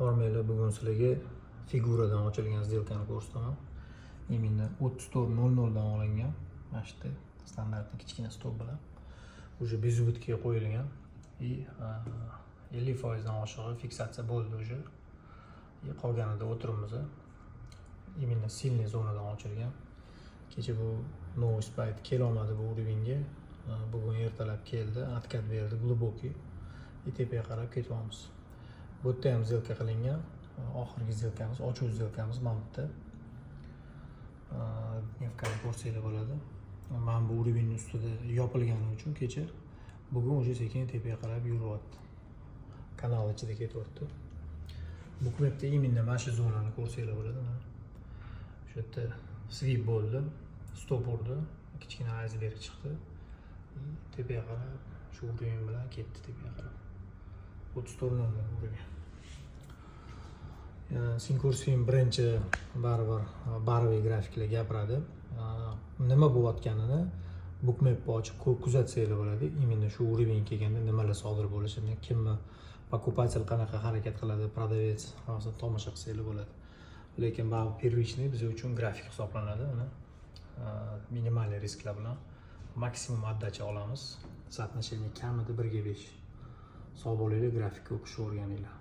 Hormaylar, bugun sizlarga figuradan ochilgan сделкani ko'rsataman. Именно 34.00 dan olingan. Mana shu standartli kichkina stol bilan уже без убытка qo'yilgan. И 50% dan oshig'i fiksatsiya bo'ldi уже. Qolganida o'tirimiz. Именно сильный zonadan ochilgan. Kecha bu novost payt kela olmadi bu uровеньga. Bugun ertalab keldi, откат berdi, глубокий. И tepaga qarab ketyapmiz. Bu yerda ham сделка qilingan. Oxirgi сделкamiz, ochuv сделкamiz mana bu yerda. Nevkani ko'rsanglar bo'ladi. Mana bu uровеньning ustida yopilgani uchun kecha bugun уже sekin tepaga qarab yuryapti. Kanal ichida ketyapti. Bu klipda именно mana shu zonani ko'rsanglar bo'ladi. Shu yerda svip bo'ldi, stop urdi, kichkina iceberg chiqdi. Tepaga qarab shu uровень bilan ketdi tepaga qarab. 34.00 uровень. Sinkursining birinchi baribir barviy grafiklar gapiradi. Nima bo'layotganini bookmapni ochib kuzatsanglar bo'ladi. Именно shu уровень kelganda nimalar sodir bo'lishini, kimni покупатель qanaqa harakat qiladi, продавец hozir tomosha qilsanglar bo'ladi. Lekin bu первичный biz uchun grafik hisoblanadi. Uni minimal risklar bilan maksimum отдача olamiz. Соотношение kamida 1:5. Hisob olinglar, grafikni o'qishni o'rganinglar.